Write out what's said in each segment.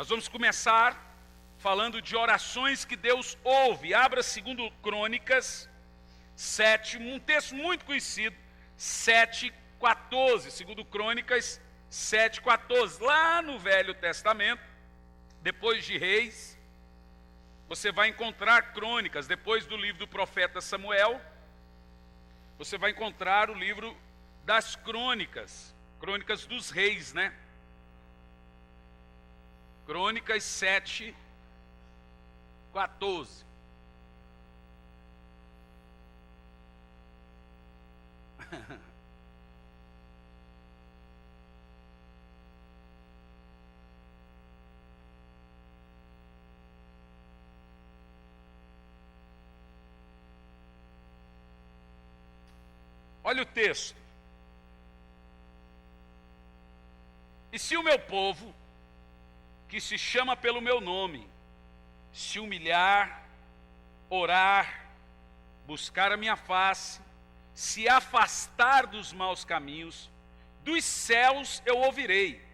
Nós vamos começar falando de orações que Deus ouve. Abra 2 Crônicas 7, um texto muito conhecido, 7:14. 2 Crônicas 7:14. Lá no Velho Testamento, depois de Reis, você vai encontrar Crônicas. Depois do livro do profeta Samuel, você vai encontrar o livro das Crônicas. Crônicas dos Reis, né? Crônicas 7:14. Olha o texto. E se o meu povo, que se chama pelo meu nome, se humilhar, orar, buscar a minha face, se afastar dos maus caminhos, dos céus eu ouvirei,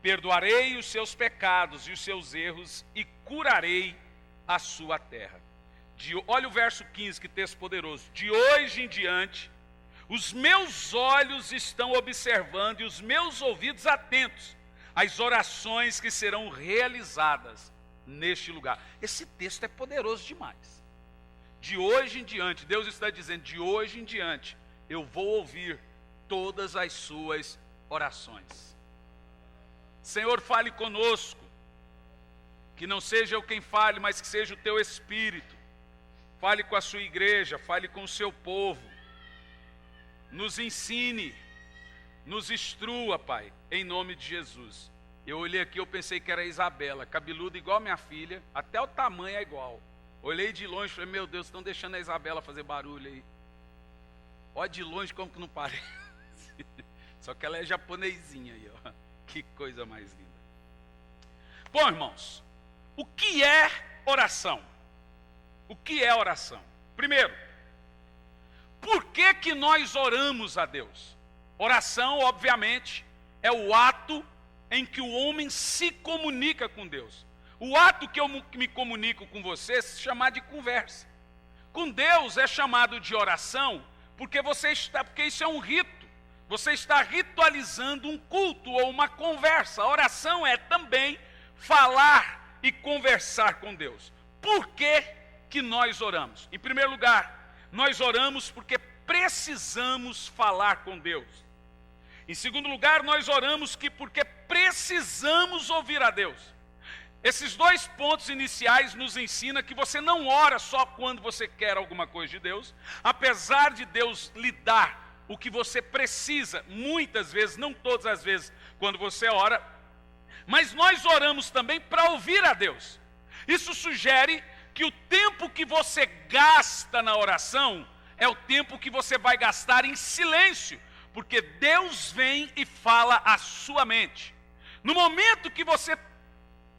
perdoarei os seus pecados e os seus erros e curarei a sua terra. Olha o verso 15, que texto poderoso. De hoje em diante, os meus olhos estão observando e os meus ouvidos atentos às orações que serão realizadas neste lugar. Esse texto é poderoso demais. De hoje em diante, Deus está dizendo, de hoje em diante, eu vou ouvir todas as suas orações. Senhor, fale conosco, que não seja eu quem fale, mas que seja o teu Espírito. Fale com a sua igreja, fale com o seu povo. Nos ensine, nos instrua, Pai, em nome de Jesus. Eu olhei aqui, eu pensei que era a Isabela, cabeluda igual minha filha, até o tamanho é igual. Olhei de longe e falei, meu Deus, estão deixando a Isabela fazer barulho aí. Olha de longe como que não parece. Só que ela é japonesinha aí, ó. Que coisa mais linda. Bom, irmãos, o que é oração? O que é oração? Primeiro, por que nós oramos a Deus? Oração, obviamente, é o ato em que o homem se comunica com Deus. O ato que eu me comunico com você é se chamar de conversa. Com Deus é chamado de oração porque isso é um rito. Você está ritualizando um culto ou uma conversa. A oração é também falar e conversar com Deus. Por que nós oramos? Em primeiro lugar, nós oramos porque precisamos falar com Deus. Em segundo lugar, nós oramos porque precisamos ouvir a Deus. Esses dois pontos iniciais nos ensinam que você não ora só quando você quer alguma coisa de Deus, apesar de Deus lhe dar o que você precisa, muitas vezes, não todas as vezes, quando você ora, mas nós oramos também para ouvir a Deus. Isso sugere que o tempo que você gasta na oração é o tempo que você vai gastar em silêncio, porque Deus vem e fala à sua mente. No momento que você...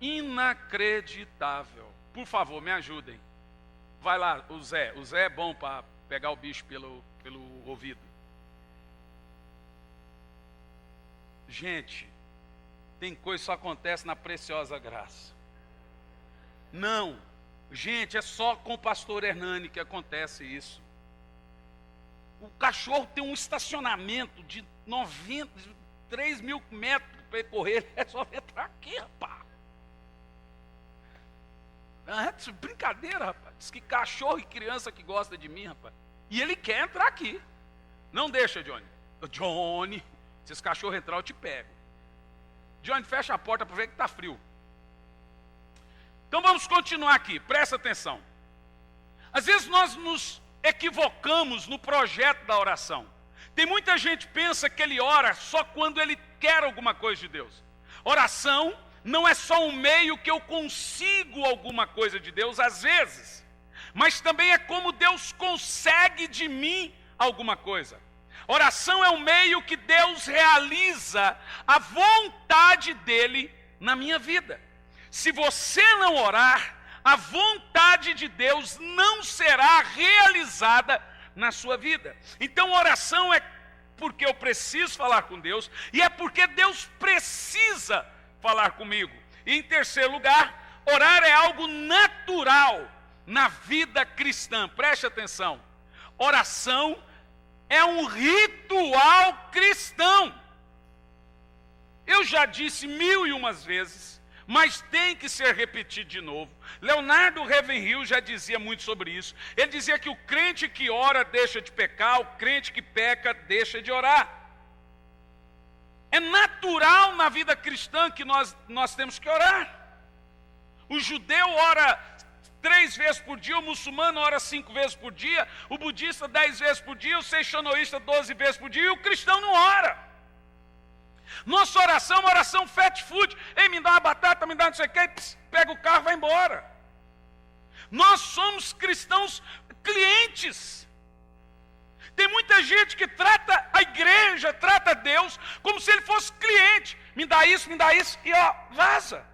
Inacreditável. Por favor, me ajudem. Vai lá, o Zé. O Zé é bom para pegar o bicho pelo ouvido. Gente, tem coisa que só acontece na preciosa graça. Não. Gente, é só com o pastor Hernani que acontece isso. O cachorro tem um estacionamento de 3 mil metros para ele correr. É só entrar aqui, rapaz. É brincadeira, rapaz. Diz que cachorro e criança que gosta de mim, rapaz. E ele quer entrar aqui. Não deixa, Johnny. Johnny, se esse cachorro entrar, eu te pego. Johnny, fecha a porta para ver que está frio. Então vamos continuar aqui, presta atenção. Às vezes nós nos equivocamos no projeto da oração. Tem muita gente que pensa que ele ora só quando ele quer alguma coisa de Deus. Oração não é só um meio que eu consigo alguma coisa de Deus, às vezes, mas também é como Deus consegue de mim alguma coisa. Oração é um meio que Deus realiza a vontade dele na minha vida. Se você não orar, a vontade de Deus não será realizada na sua vida. Então oração é porque eu preciso falar com Deus, e é porque Deus precisa falar comigo. E em terceiro lugar, orar é algo natural na vida cristã. Preste atenção. Oração é um ritual cristão. Eu já disse 1001 vezes, mas tem que ser repetido de novo. Leonardo Ravenhill já dizia muito sobre isso. Ele dizia que o crente que ora deixa de pecar, o crente que peca deixa de orar. É natural na vida cristã que nós temos que orar. O judeu ora 3 vezes por dia, o muçulmano ora 5 vezes por dia, o budista 10 vezes por dia, o seixonoísta 12 vezes por dia, e o cristão não ora. Nossa oração é uma oração fast food. Ei, me dá uma batata, me dá não sei o que, pega o carro e vai embora. Nós somos cristãos clientes. Tem muita gente que trata a igreja, trata Deus como se ele fosse cliente. Me dá isso e ó, vaza.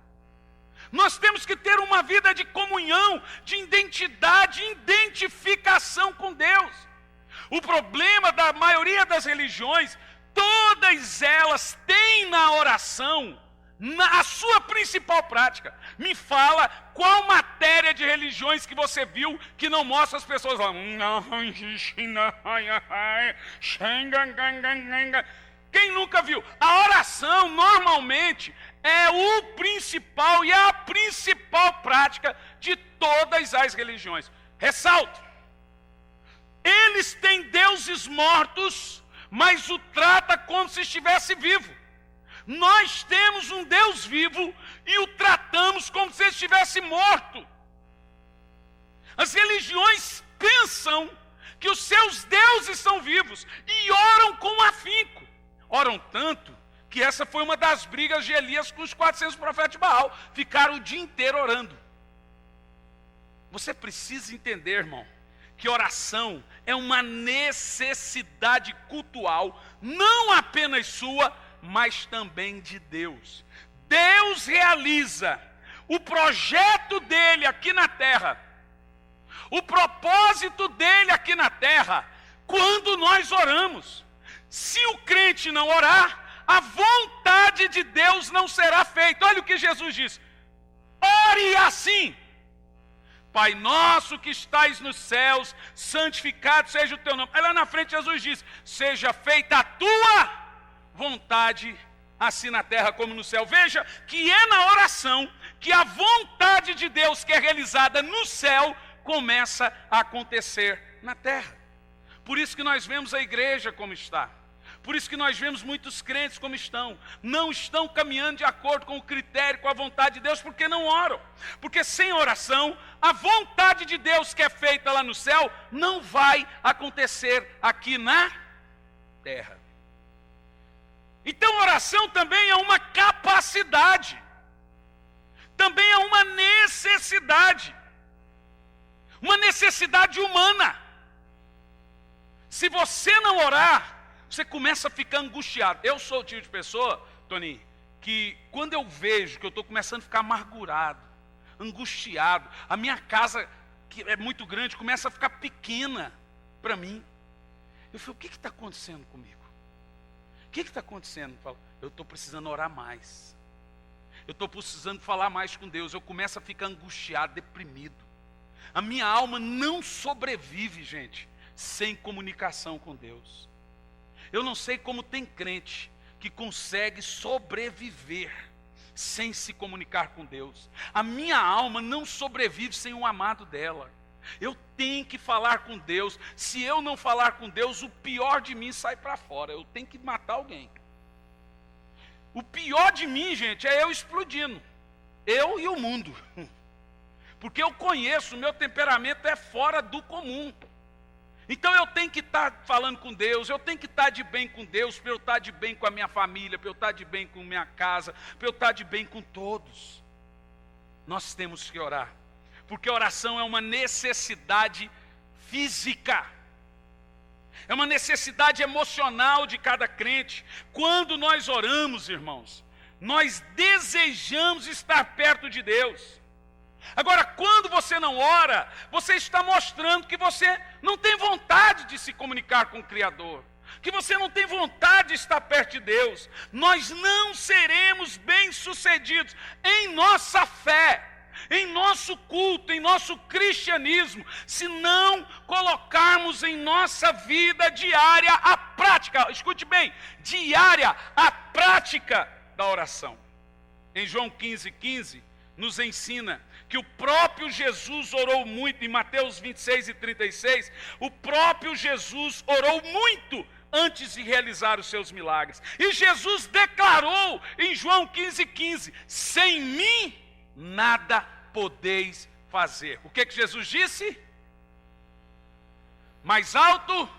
Nós temos que ter uma vida de comunhão, de identidade, identificação com Deus. O problema da maioria das religiões, todas elas têm na oração a sua principal prática. Me fala qual matéria de religiões que você viu que não mostra as pessoas lá. Quem nunca viu? A oração normalmente é o principal e a principal prática de todas as religiões. Ressalto, eles têm deuses mortos, mas o trata como se estivesse vivo. Nós temos um Deus vivo e o tratamos como se estivesse morto. As religiões pensam que os seus deuses são vivos e oram com afinco. Oram tanto que essa foi uma das brigas de Elias com os 400 profetas de Baal. Ficaram o dia inteiro orando. Você precisa entender, irmão, que oração é uma necessidade cultural, não apenas sua, mas também de Deus. Deus realiza o projeto dele aqui na terra, o propósito dele aqui na terra, quando nós oramos. Se o crente não orar, a vontade de Deus não será feita. Olha o que Jesus diz: ore assim: Pai nosso que estais nos céus, santificado seja o teu nome. Aí lá na frente Jesus diz: seja feita a tua vontade, assim na terra como no céu. Veja que é na oração que a vontade de Deus que é realizada no céu começa a acontecer na terra. Por isso que nós vemos a igreja como está. Por isso que nós vemos muitos crentes como estão. Não estão caminhando de acordo com o critério, com a vontade de Deus, porque não oram. Porque sem oração, a vontade de Deus que é feita lá no céu não vai acontecer aqui na terra. Então oração também é uma capacidade. Também é uma necessidade. Uma necessidade humana. Se você não orar, você começa a ficar angustiado. Eu sou o tipo de pessoa, Toninho, que quando eu vejo que eu estou começando a ficar amargurado, angustiado, a minha casa, que é muito grande, começa a ficar pequena para mim. Eu falo, o que está acontecendo comigo? O que está acontecendo? Eu falo, eu estou precisando orar mais. Eu estou precisando falar mais com Deus. Eu começo a ficar angustiado, deprimido. A minha alma não sobrevive, gente, sem comunicação com Deus. Eu não sei como tem crente que consegue sobreviver sem se comunicar com Deus. A minha alma não sobrevive sem um amado dela. Eu tenho que falar com Deus. Se eu não falar com Deus, o pior de mim sai para fora. Eu tenho que matar alguém. O pior de mim, gente, é eu explodindo. Eu e o mundo. Porque eu conheço, o meu temperamento é fora do comum. Então eu tenho que estar falando com Deus, eu tenho que estar de bem com Deus, para eu estar de bem com a minha família, para eu estar de bem com minha casa, para eu estar de bem com todos. Nós temos que orar, porque a oração é uma necessidade física, é uma necessidade emocional de cada crente. Quando nós oramos, irmãos, nós desejamos estar perto de Deus. Agora, quando você não ora, você está mostrando que você não tem vontade de se comunicar com o Criador. que você não tem vontade de estar perto de Deus, nós não seremos bem-sucedidos em nossa fé, em nosso culto, em nosso cristianismo, se não colocarmos em nossa vida diária a prática, escute bem, diária a prática da oração. Em João 15:15, nos ensina que o próprio Jesus orou muito, em Mateus 26:36, o próprio Jesus orou muito antes de realizar os seus milagres. E Jesus declarou em João 15:15, sem mim nada podeis fazer. O que Jesus disse? Mais alto?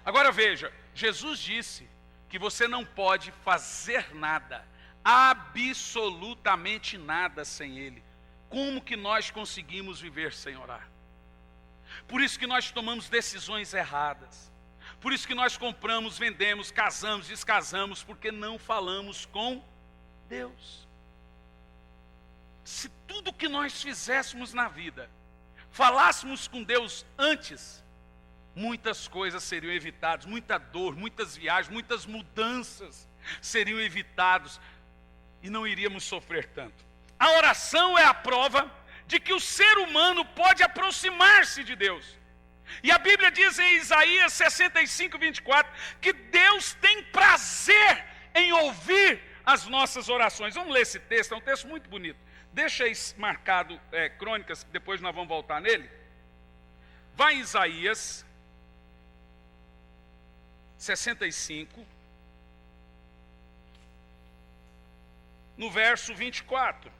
Agora veja, Jesus disse que você não pode fazer nada, absolutamente nada sem Ele. Como que nós conseguimos viver sem orar? Por isso que nós tomamos decisões erradas. Por isso que nós compramos, vendemos, casamos, descasamos, porque não falamos com Deus. Se tudo que nós fizéssemos na vida, falássemos com Deus antes, muitas coisas seriam evitadas, muita dor, muitas viagens, muitas mudanças seriam evitadas e não iríamos sofrer tanto. A oração é a prova de que o ser humano pode aproximar-se de Deus. E a Bíblia diz em Isaías 65:24, que Deus tem prazer em ouvir as nossas orações. Vamos ler esse texto, é um texto muito bonito. Deixa aí marcado Crônicas, depois nós vamos voltar nele. Vai em Isaías 65, no verso 24.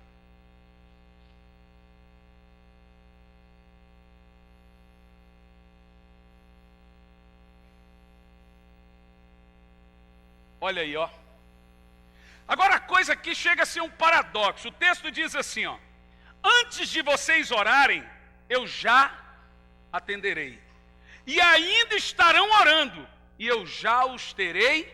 Olha aí, ó. Agora a coisa aqui chega a ser um paradoxo. O texto diz assim, ó: antes de vocês orarem, eu já atenderei. E ainda estarão orando, e eu já os terei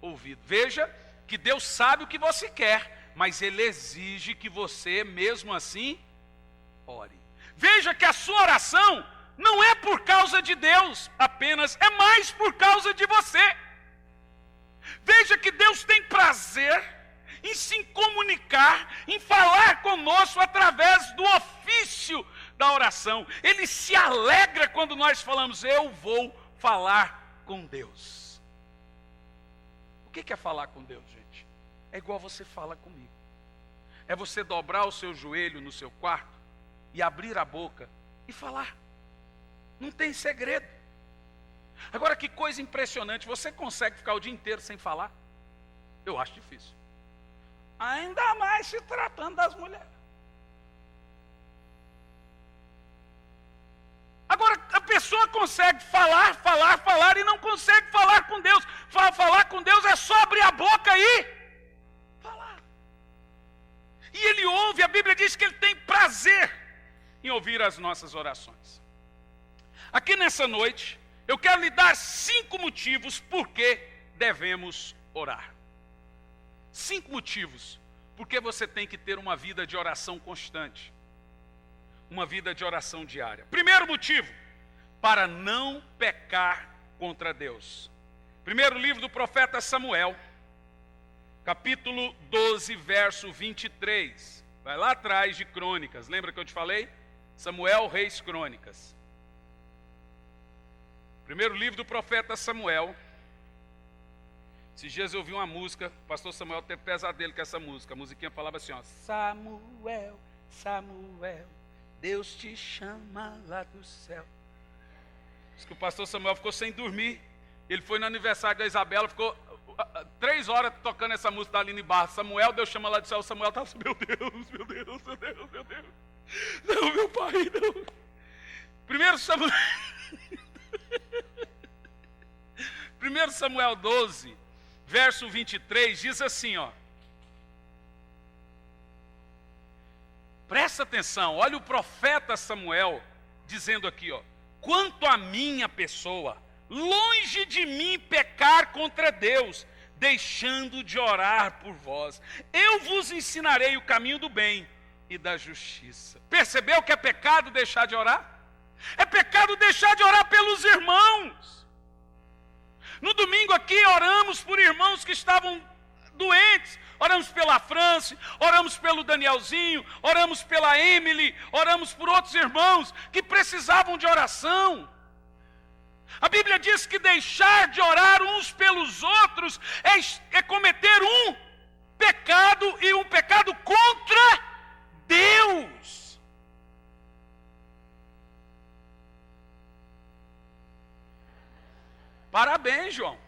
ouvido. Veja que Deus sabe o que você quer, mas Ele exige que você, mesmo assim, ore. Veja que a sua oração não é por causa de Deus apenas, é mais por causa de você. Veja que Deus tem prazer em se comunicar, em falar conosco através do ofício da oração. Ele se alegra quando nós falamos, eu vou falar com Deus. O que é falar com Deus, gente? É igual você fala comigo. É você dobrar o seu joelho no seu quarto e abrir a boca e falar. Não tem segredo. Agora, que coisa impressionante, você consegue ficar o dia inteiro sem falar? Eu acho difícil. Ainda mais se tratando das mulheres. Agora, a pessoa consegue falar e não consegue falar com Deus. Falar com Deus é só abrir a boca e falar. E Ele ouve, a Bíblia diz que Ele tem prazer em ouvir as nossas orações. Aqui nessa noite, eu quero lhe dar 5 motivos por que devemos orar. 5 motivos porque você tem que ter uma vida de oração constante. Uma vida de oração diária. Primeiro motivo, para não pecar contra Deus. Primeiro livro do profeta Samuel, capítulo 12, verso 23. Vai lá atrás de Crônicas. Lembra que eu te falei? Samuel, Reis, Crônicas. Primeiro livro do profeta Samuel. Esses dias eu ouvi uma música, o pastor Samuel teve pesadelo com essa música. A musiquinha falava assim, ó: Samuel, Samuel, Deus te chama lá do céu. Diz que o pastor Samuel ficou sem dormir. Ele foi no aniversário da Isabela, ficou 3 horas tocando essa música da Aline Barra. Samuel, Deus chama lá do céu. Samuel estava assim, meu Deus, meu Deus, meu Deus, meu Deus. Não, meu pai, não. Primeiro Samuel... 1 Samuel 12, verso 23, diz assim, ó. Presta atenção, olha o profeta Samuel dizendo aqui, ó: quanto a minha pessoa, longe de mim pecar contra Deus, deixando de orar por vós. Eu vos ensinarei o caminho do bem e da justiça. Percebeu que é pecado deixar de orar? É pecado deixar de orar pelos irmãos. No domingo aqui oramos por irmãos que estavam doentes. Oramos pela França, oramos pelo Danielzinho, oramos pela Emily, oramos por outros irmãos que precisavam de oração. A Bíblia diz que deixar de orar uns pelos outros é cometer um pecado, e um pecado contra Deus. Parabéns, João.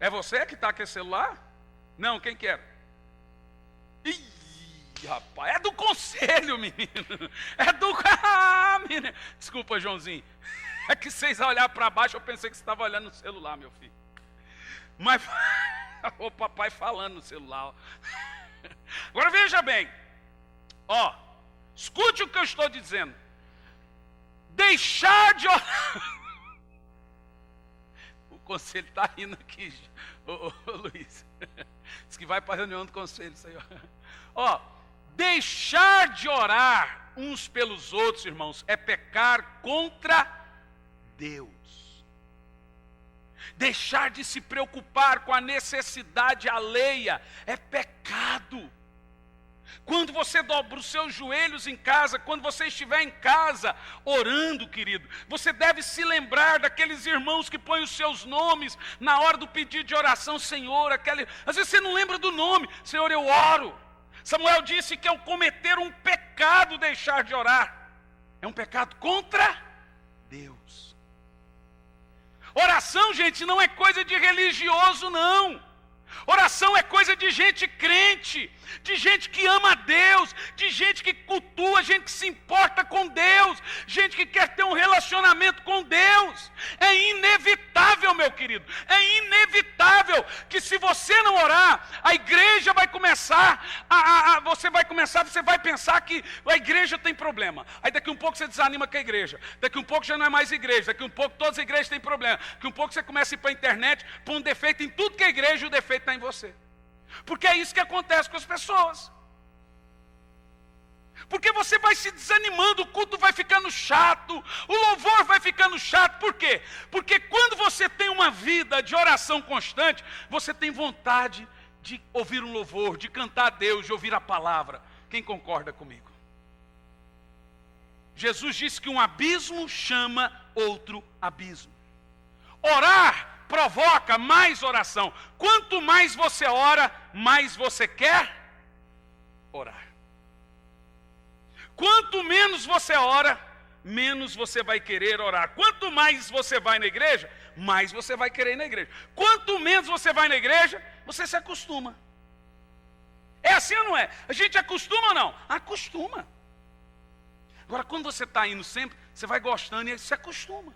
É você que está com esse celular? Não, quem quer? Ih, rapaz, é do conselho, menino. É do... Ah, menino. Desculpa, Joãozinho. É que vocês olharam para baixo, eu pensei que você estava olhando no celular, meu filho. Mas o papai falando no celular. Agora veja bem. Ó, escute o que eu estou dizendo. Deixar de orar. O conselho está rindo aqui, ô Luiz. Diz que vai para a reunião do conselho, Senhor. Ó, deixar de orar uns pelos outros, irmãos, é pecar contra Deus. Deixar de se preocupar com a necessidade alheia é pecado. Quando você dobra os seus joelhos em casa, quando você estiver em casa orando, querido, você deve se lembrar daqueles irmãos que põem os seus nomes na hora do pedido de oração. Senhor, às vezes você não lembra do nome. Senhor, eu oro. Samuel disse que ao cometer um pecado deixar de orar, é um pecado contra Deus. Oração, gente, não é coisa de religioso, não. Oração é coisa de gente crente, de gente que ama a Deus, de gente que cultua, gente que se importa com Deus, gente que quer ter um relacionamento com Deus. É inevitável, meu querido, é inevitável que se você não orar, a igreja vai começar, você vai pensar que a igreja tem problema. Aí daqui um pouco você desanima com a igreja, daqui um pouco já não é mais igreja, daqui um pouco todas as igrejas têm problema, daqui um pouco você começa a ir para a internet, põe um defeito em tudo que é igreja, e o defeito está em você. Porque é isso que acontece com as pessoas. Porque você vai se desanimando, o culto vai ficando chato, o louvor vai ficando chato. Por quê? Porque quando você tem uma vida de oração constante, você tem vontade de ouvir um louvor, de cantar a Deus, de ouvir a palavra. Quem concorda comigo? Jesus disse que um abismo chama outro abismo. Orar provoca mais oração. Quanto mais você ora, mais você quer orar. Quanto menos você ora, menos você vai querer orar. Quanto mais você vai na igreja, mais você vai querer ir na igreja. Quanto menos você vai na igreja, você se acostuma. É assim ou não é? A gente acostuma ou não? Acostuma. Agora, quando você está indo sempre, você vai gostando e se acostuma.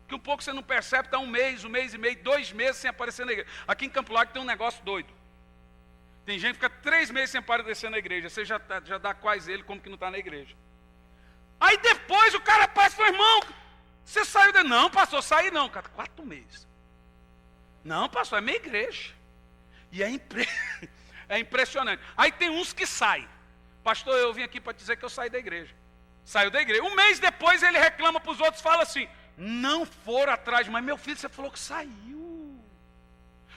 Que um pouco você não percebe, está um mês e meio, 2 meses sem aparecer na igreja. Aqui em Campo Largo tem um negócio doido. Tem gente que fica 3 meses sem aparecer na igreja. Você já dá quase ele como que não está na igreja. Aí depois o cara passa e fala, irmão, você saiu da... Não, pastor, saí não, cara, 4 meses. Não, pastor, é minha igreja. E é impressionante. Aí tem uns que saem. Pastor, eu vim aqui para dizer que eu saí da igreja. Saiu da igreja. Um mês depois ele reclama para os outros, fala assim, não foram atrás, mas meu filho, você falou que saiu.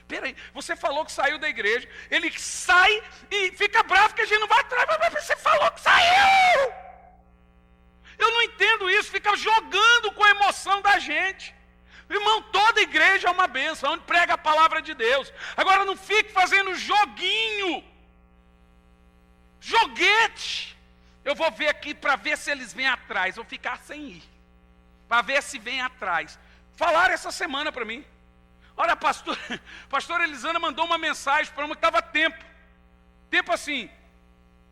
Peraí, você falou que saiu da igreja, ele sai e fica bravo que a gente não vai atrás, mas você falou que saiu. Eu não entendo isso, fica jogando com a emoção da gente. Irmão, toda igreja é uma bênção, onde prega a palavra de Deus. Agora não fique fazendo joguinho, joguete. Eu vou ver aqui para ver se eles vêm atrás, vou ficar sem ir. Para ver se vem atrás. Falaram essa semana para mim. Olha, pastor Elisana mandou uma mensagem para uma que estava tempo assim,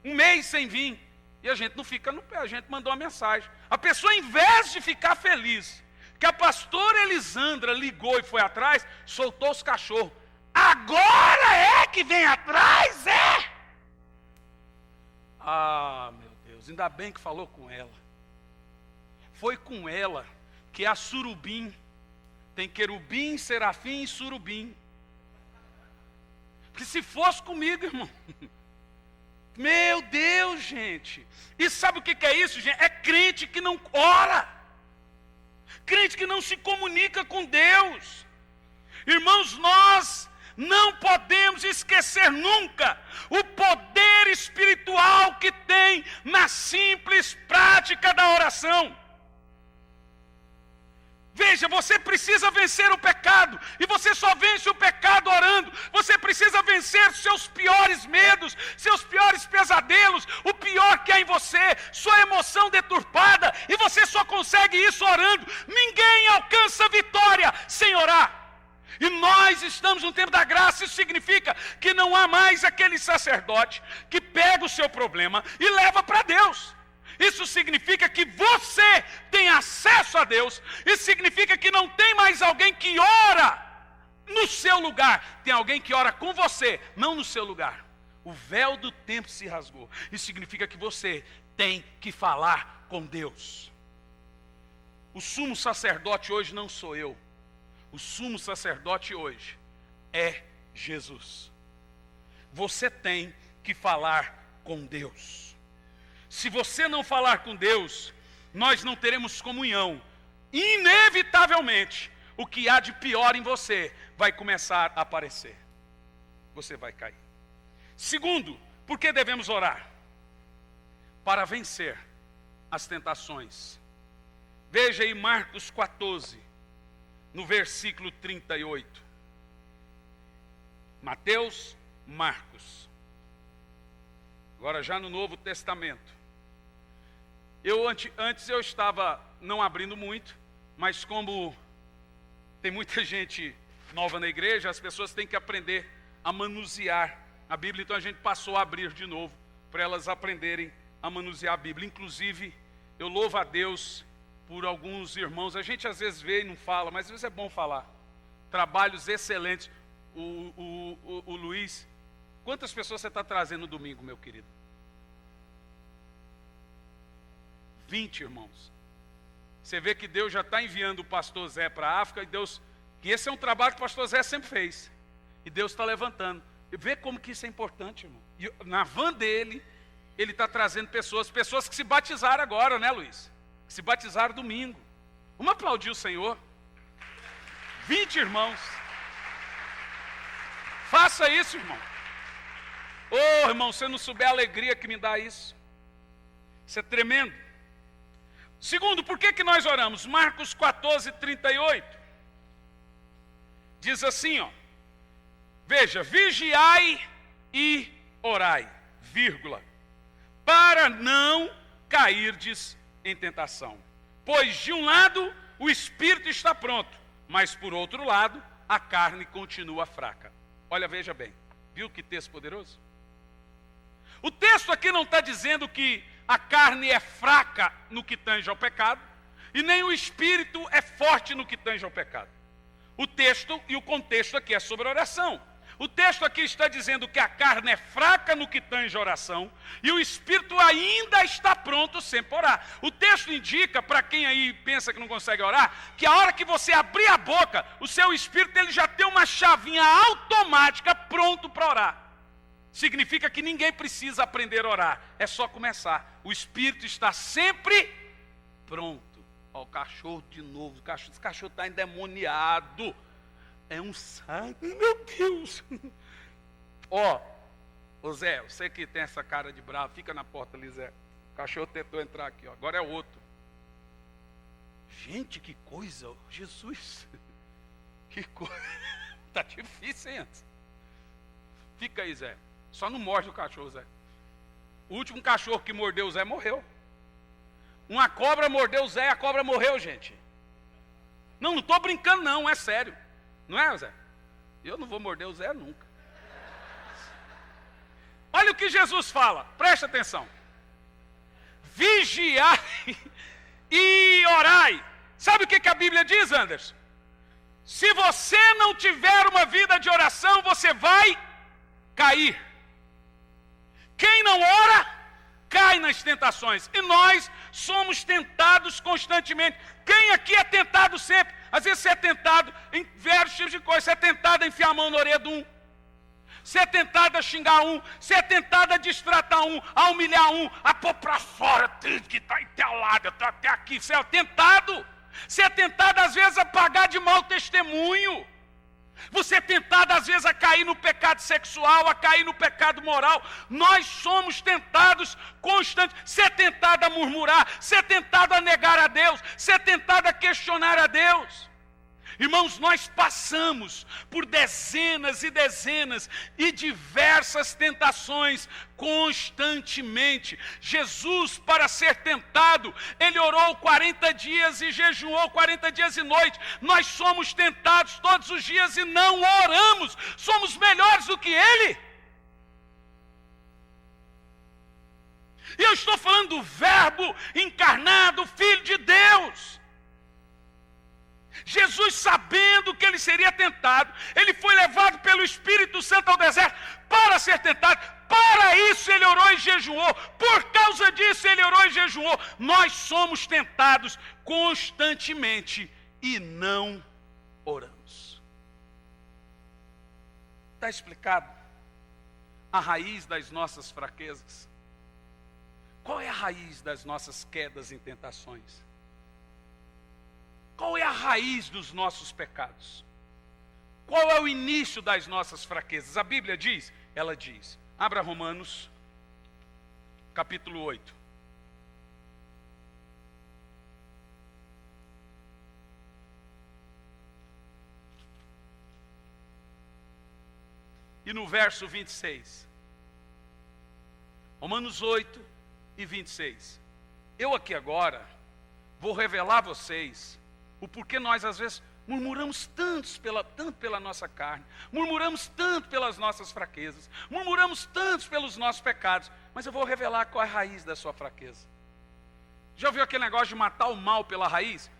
1 mês sem vir. E a gente não fica no pé, a gente mandou uma mensagem. A pessoa, em vez de ficar feliz que a pastora Elisandra ligou e foi atrás, soltou os cachorros. Agora é que vem atrás, é? Ah, meu Deus, ainda bem que falou com ela. Foi com ela que a surubim, tem querubim, serafim e surubim. Porque se fosse comigo, irmão, meu Deus, gente. E sabe o que é isso, gente? É crente que não ora, crente que não se comunica com Deus. Irmãos, nós não podemos esquecer nunca o poder espiritual que tem na simples prática da oração. Veja, você precisa vencer o pecado, e você só vence o pecado orando. Você precisa vencer seus piores medos, seus piores pesadelos, o pior que há em você, sua emoção deturpada, e você só consegue isso orando. Ninguém alcança vitória sem orar. E nós estamos no tempo da graça. Isso significa que não há mais aquele sacerdote que pega o seu problema e leva para Deus. Isso significa que você tem acesso a Deus. Isso significa que não tem mais alguém que ora no seu lugar. Tem alguém que ora com você, não no seu lugar. O véu do templo se rasgou. Isso significa que você tem que falar com Deus. O sumo sacerdote hoje não sou eu. O sumo sacerdote hoje é Jesus. Você tem que falar com Deus. Se você não falar com Deus, nós não teremos comunhão. Inevitavelmente, o que há de pior em você vai começar a aparecer. Você vai cair. Segundo, por que devemos orar? Para vencer as tentações. Veja aí Marcos 14, no versículo 38. Mateus, Marcos. Agora já no Novo Testamento. Antes eu estava não abrindo muito, mas como tem muita gente nova na igreja, as pessoas têm que aprender a manusear a Bíblia, então a gente passou a abrir de novo, para elas aprenderem a manusear a Bíblia. Inclusive, eu louvo a Deus por alguns irmãos, a gente às vezes vê e não fala, mas às vezes é bom falar. Trabalhos excelentes. O Luiz, quantas pessoas você está trazendo no domingo, meu querido? 20 irmãos. Você vê que Deus já está enviando o pastor Zé para a África, que esse é um trabalho que o pastor Zé sempre fez. E Deus está levantando. E vê como que isso é importante, irmão. E na van dele, ele está trazendo pessoas que se batizaram agora, né, Luiz? Que se batizaram domingo. Vamos aplaudir o Senhor. 20 irmãos. Faça isso, irmão. Ô, irmão, se você não souber a alegria que me dá isso. Isso é tremendo. Segundo, por que nós oramos? Marcos 14, 38. Diz assim, ó. Veja, vigiai e orai, vírgula, para não cairdes em tentação. Pois de um lado o espírito está pronto, mas por outro lado a carne continua fraca. Olha, veja bem, viu que texto poderoso? O texto aqui não está dizendo que a carne é fraca no que tange ao pecado, e nem o espírito é forte no que tange ao pecado. O texto e o contexto aqui é sobre oração. O texto aqui está dizendo que a carne é fraca no que tange a oração, e o espírito ainda está pronto sempre para orar. O texto indica, para quem aí pensa que não consegue orar, que a hora que você abrir a boca, o seu espírito ele já tem uma chavinha automática pronto para orar. Significa que ninguém precisa aprender a orar, é só começar. O espírito está sempre pronto. Ó, o cachorro de novo, esse cachorro está endemoniado. É um sangue, meu Deus. Ó, ô Zé, você que tem essa cara de bravo, fica na porta ali, Zé. O cachorro tentou entrar aqui, ó. Agora é outro. Gente, que coisa, Jesus. Que coisa. Tá difícil, hein, antes. Fica aí, Zé. Só não morde o cachorro, Zé. O último cachorro que mordeu o Zé morreu. Uma cobra mordeu o Zé e a cobra morreu, gente. Não estou brincando não, é sério. Não é, Zé? Eu não vou morder o Zé nunca. Olha o que Jesus fala, preste atenção. Vigiai e orai. Sabe o que a Bíblia diz, Anderson? Se você não tiver uma vida de oração, você vai cair. Quem não ora, cai nas tentações. E nós somos tentados constantemente. Quem aqui é tentado sempre? Às vezes você é tentado em vários tipos de coisas. Você é tentado a enfiar a mão na orelha de um. Você é tentado a xingar um. Você é tentado a destratar um, a humilhar um, a pôr para fora, que está entalado, está até aqui. Você é tentado. Você é tentado às vezes a pagar de mau testemunho. Você é tentado às vezes a cair no pecado sexual, a cair no pecado moral. Nós somos tentados constantemente. Ser tentado a murmurar, ser tentado a negar a Deus, ser tentado a questionar a Deus. Irmãos, nós passamos por dezenas e dezenas e diversas tentações constantemente. Jesus, para ser tentado, ele orou 40 dias e jejuou 40 dias e noite. Nós somos tentados todos os dias e não oramos. Somos melhores do que ele. E eu estou falando do Verbo encarnado, Filho de Deus. Jesus, sabendo que ele seria tentado, ele foi levado pelo Espírito Santo ao deserto para ser tentado. Para isso ele orou e jejuou. Por causa disso ele orou e jejuou. Nós somos tentados constantemente e não oramos. Está explicado a raiz das nossas fraquezas? Qual é a raiz das nossas quedas em tentações? Qual é a raiz dos nossos pecados? Qual é o início das nossas fraquezas? A Bíblia diz, ela diz, abra Romanos, capítulo 8. E no verso 26. Romanos 8 e 26. Eu aqui agora vou revelar a vocês o porquê nós às vezes murmuramos tanto pela nossa carne, murmuramos tanto pelas nossas fraquezas, murmuramos tanto pelos nossos pecados, mas eu vou revelar qual é a raiz da sua fraqueza. Já ouviu aquele negócio de matar o mal pela raiz?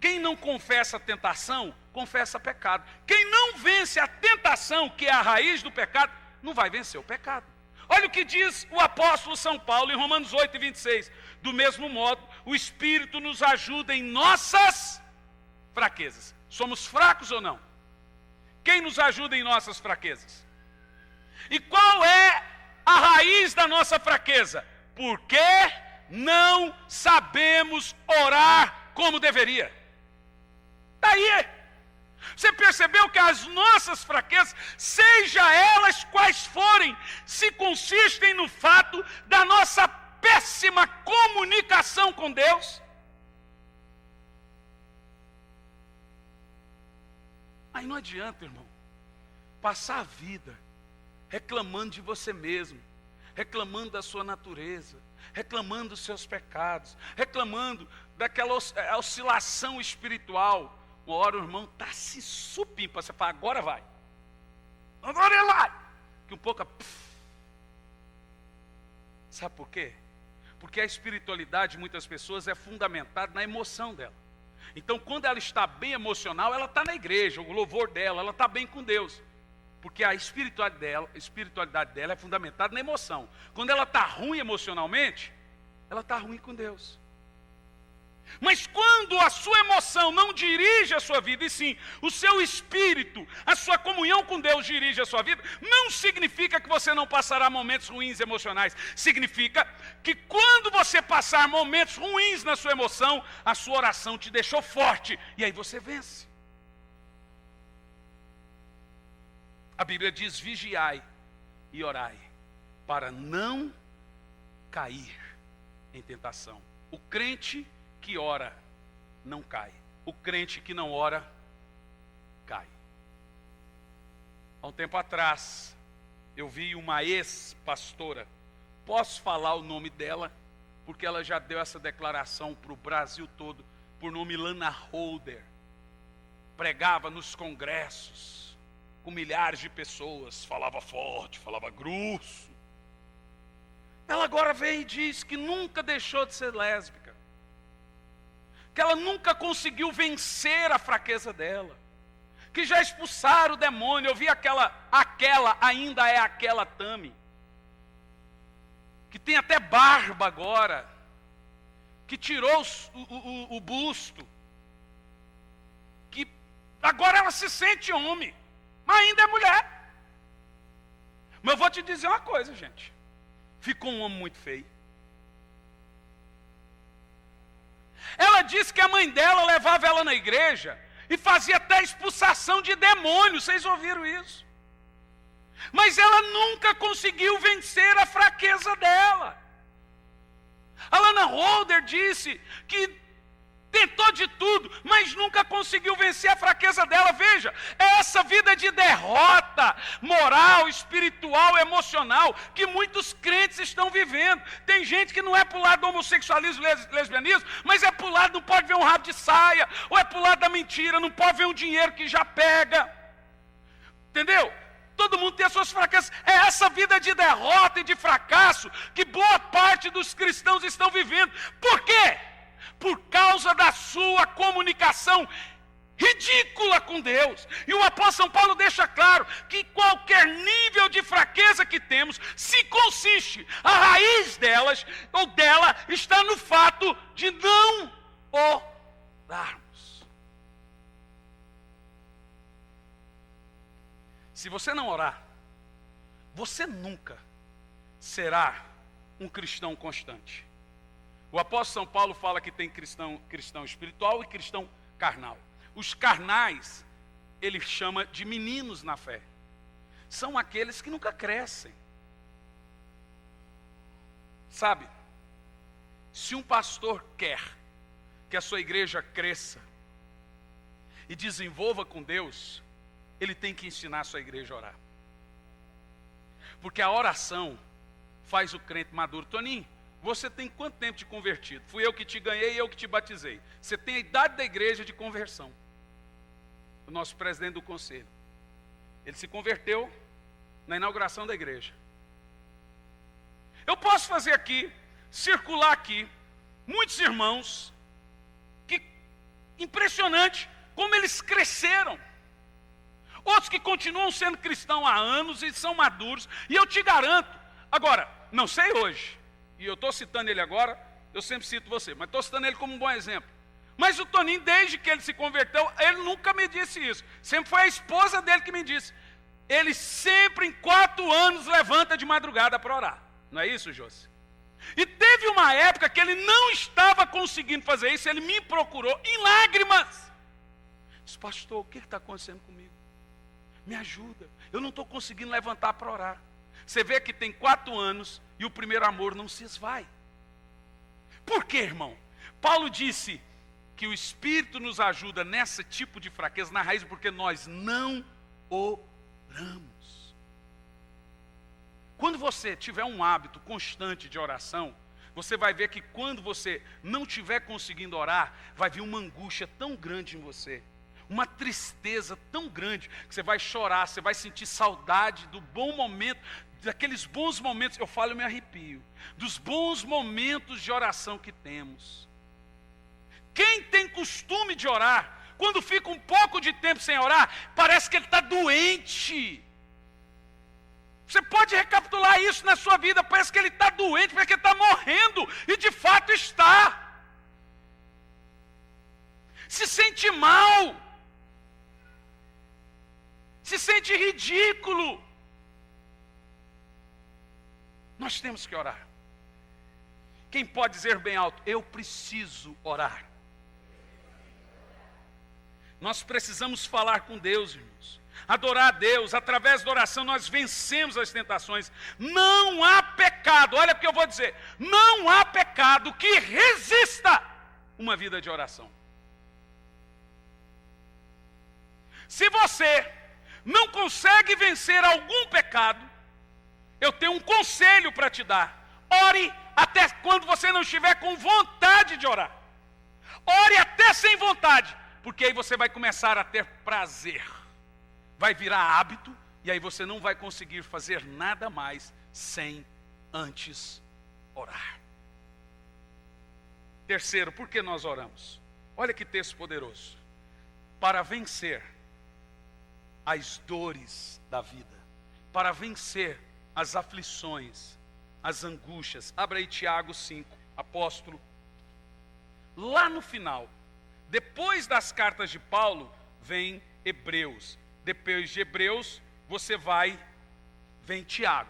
Quem não confessa a tentação, confessa pecado. Quem não vence a tentação, que é a raiz do pecado, não vai vencer o pecado. Olha o que diz o apóstolo São Paulo em Romanos 8 e 26. Do mesmo modo, o Espírito nos ajuda em nossas fraquezas. Somos fracos ou não? Quem nos ajuda em nossas fraquezas? E qual é a raiz da nossa fraqueza? Porque não sabemos orar como deveria. Está aí. Você percebeu que as nossas fraquezas, seja elas quais forem, se consistem no fato da nossa péssima comunicação com Deus? Aí não adianta, irmão, passar a vida reclamando de você mesmo, reclamando da sua natureza, reclamando dos seus pecados, reclamando daquela oscilação espiritual. Uma hora o irmão está se supimpa, você fala, agora vai. Agora ele vai. Que um pouco... Sabe por quê? Porque a espiritualidade de muitas pessoas é fundamentada na emoção dela. Então, quando ela está bem emocional, ela está na igreja, o louvor dela, ela está bem com Deus. Porque a espiritualidade dela é fundamentada na emoção. Quando ela está ruim emocionalmente, ela está ruim com Deus. Mas quando a sua emoção não dirige a sua vida, e sim o seu espírito, a sua comunhão com Deus dirige a sua vida, não significa que você não passará momentos ruins emocionais. Significa que quando você passar momentos ruins na sua emoção, a sua oração te deixou forte, e aí você vence. A Bíblia diz, vigiai e orai, para não cair em tentação. O crente que ora não cai. O crente que não ora, cai. Há um tempo atrás, eu vi uma ex-pastora. Posso falar o nome dela, porque ela já deu essa declaração para o Brasil todo, por nome Lana Holder. Pregava nos congressos, com milhares de pessoas, falava forte, falava grosso. Ela agora vem e diz que nunca deixou de ser lésbica, que ela nunca conseguiu vencer a fraqueza dela, que já expulsaram o demônio. Eu vi aquela ainda é aquela Tami, que tem até barba agora, que tirou o busto, que agora ela se sente homem, mas ainda é mulher. Mas eu vou te dizer uma coisa, gente, ficou um homem muito feio. Ela disse que a mãe dela levava ela na igreja e fazia até expulsação de demônios, vocês ouviram isso? Mas ela nunca conseguiu vencer a fraqueza dela. A Lana Holder disse que tentou de tudo, mas nunca conseguiu vencer a fraqueza dela. Veja, é essa vida de derrota moral, espiritual, emocional que muitos crentes estão vivendo. Tem gente que não é para o lado do homossexualismo, lesbianismo, mas é para o lado, não pode ver um rabo de saia, ou é para o lado da mentira, não pode ver um dinheiro que já pega. Entendeu? Todo mundo tem as suas fraquezas. É essa vida de derrota e de fracasso que boa parte dos cristãos estão vivendo. Por quê? Por causa da sua comunicação ridícula com Deus. E o apóstolo São Paulo deixa claro que qualquer nível de fraqueza que temos, se consiste, a raiz delas, ou dela, está no fato de não orarmos. Se você não orar, você nunca será um cristão constante. O apóstolo São Paulo fala que tem cristão espiritual e cristão carnal. Os carnais, ele chama de meninos na fé. São aqueles que nunca crescem. Sabe, se um pastor quer que a sua igreja cresça e desenvolva com Deus, ele tem que ensinar a sua igreja a orar. Porque a oração faz o crente maduro. Toninho, você tem quanto tempo de convertido? Fui eu que te ganhei e eu que te batizei. Você tem a idade da igreja de conversão. O nosso presidente do conselho. Ele se converteu na inauguração da igreja. Eu posso fazer aqui, circular aqui, muitos irmãos, que impressionante como eles cresceram. Outros que continuam sendo cristãos há anos e são maduros. E eu te garanto, agora, não sei hoje, e eu estou citando ele agora, eu sempre cito você, mas estou citando ele como um bom exemplo. Mas o Toninho, desde que ele se converteu, ele nunca me disse isso. Sempre foi a esposa dele que me disse. Ele sempre, em 4 anos, levanta de madrugada para orar. Não é isso, Josi? E teve uma época que ele não estava conseguindo fazer isso, ele me procurou em lágrimas. Disse, pastor, o que está acontecendo comigo? Me ajuda, eu não estou conseguindo levantar para orar. Você vê que tem 4 anos e o primeiro amor não se esvai. Por quê, irmão? Paulo disse que o Espírito nos ajuda nesse tipo de fraqueza na raiz, porque nós não oramos. Quando você tiver um hábito constante de oração, você vai ver que quando você não estiver conseguindo orar, vai vir uma angústia tão grande em você, uma tristeza tão grande, que você vai chorar, você vai sentir saudade do bom momento, daqueles bons momentos, eu falo, eu me arrepio, dos bons momentos de oração que temos. Quem tem costume de orar, quando fica um pouco de tempo sem orar, parece que ele está doente. Você pode recapitular isso na sua vida, parece que ele está doente, parece que ele está morrendo, e de fato está. Se sente mal, se sente ridículo. Nós temos que orar. Quem pode dizer bem alto, eu preciso orar? Nós precisamos falar com Deus, irmãos. Adorar a Deus, através da oração nós vencemos as tentações. Não há pecado, olha o que eu vou dizer, não há pecado que resista uma vida de oração. Se você não consegue vencer algum pecado, eu tenho um conselho para te dar. Ore até quando você não estiver com vontade de orar. Ore até sem vontade, porque aí você vai começar a ter prazer. Vai virar hábito, e aí você não vai conseguir fazer nada mais sem antes orar. Terceiro, por que nós oramos? Olha que texto poderoso. Para vencer as dores da vida, para vencer as aflições, as angústias. Abra aí Tiago 5, apóstolo. Lá no final, depois das cartas de Paulo, vem Hebreus. Depois de Hebreus, vem Tiago.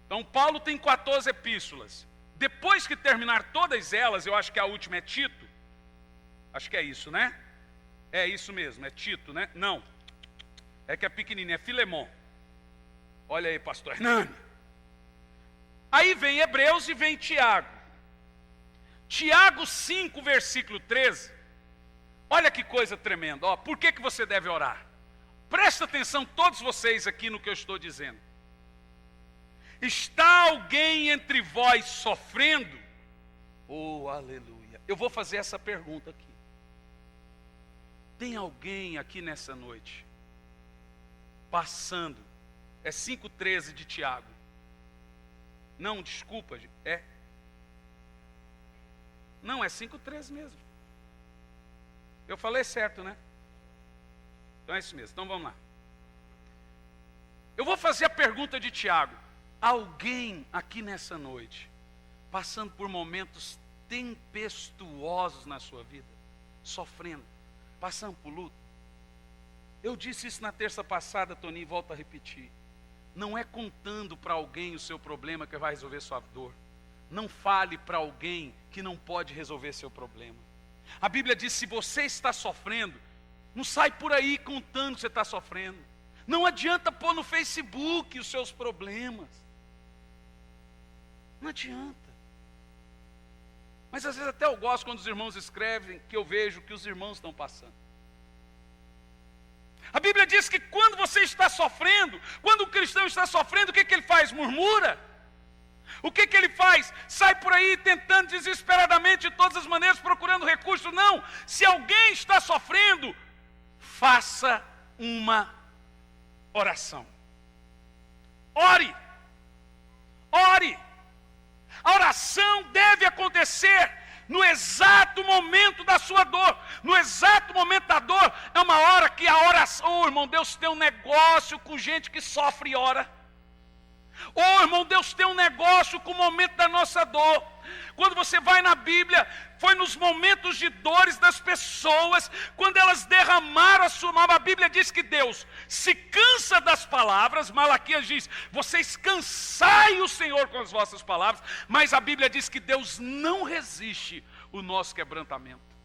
Então Paulo tem 14 epístolas. Depois que terminar todas elas, eu acho que a última é Tito. Acho que é isso, né? É isso mesmo, é Tito, né? Não, é que é pequenininho, é Filemon. Olha aí, pastor Hernani. Aí vem Hebreus e vem Tiago. Tiago 5, versículo 13. Olha que coisa tremenda. Ó, por que você deve orar? Presta atenção todos vocês aqui no que eu estou dizendo. Está alguém entre vós sofrendo? Oh, aleluia. Eu vou fazer essa pergunta aqui. Tem alguém aqui nessa noite passando? É 5,13 de Tiago. Não, desculpa, é. Não, é 5,13 mesmo. Eu falei certo, né? Então é isso mesmo. Então vamos lá. Eu vou fazer a pergunta de Tiago. Alguém aqui nessa noite passando por momentos tempestuosos na sua vida, sofrendo, passando por luto? Eu disse isso na terça passada, Toninho, e volto a repetir. Não é contando para alguém o seu problema que vai resolver sua dor. Não fale para alguém que não pode resolver seu problema. A Bíblia diz, se você está sofrendo, não sai por aí contando que você está sofrendo. Não adianta pôr no Facebook os seus problemas. Não adianta. Mas às vezes até eu gosto quando os irmãos escrevem, que eu vejo que os irmãos estão passando. A Bíblia diz que quando você está sofrendo, quando o cristão está sofrendo, o que ele faz? Murmura. O que ele faz? Sai por aí tentando desesperadamente, de todas as maneiras, procurando recursos. Não, se alguém está sofrendo, faça uma oração. Ore. Ore. A oração deve acontecer no exato momento da sua dor. No exato momento da dor, é uma hora que a oração, oh, irmão, Deus tem um negócio com gente que sofre e ora. Oh, irmão, Deus tem um negócio com o momento da nossa dor. Quando você vai na Bíblia, foi nos momentos de dores das pessoas, quando elas derramaram a sua alma. A Bíblia diz que Deus se cansa das palavras. Malaquias diz, vocês cansai o Senhor com as vossas palavras. Mas a Bíblia diz que Deus não resiste o nosso quebrantamento.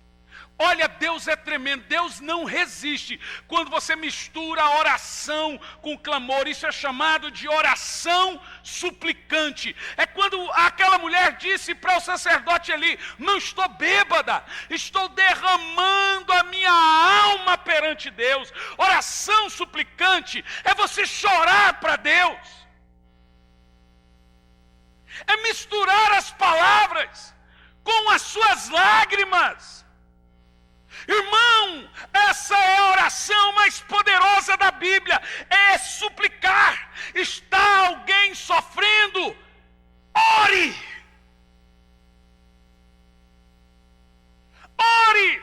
Olha, Deus é tremendo, Deus não resiste quando você mistura a oração com clamor. Isso é chamado de oração suplicante. É quando aquela mulher disse para o sacerdote ali, não estou bêbada, estou derramando a minha alma perante Deus. Oração suplicante é você chorar para Deus. É misturar as palavras com as suas lágrimas. Irmão, essa é a oração mais poderosa da Bíblia, é suplicar. Está alguém sofrendo? Ore! Ore!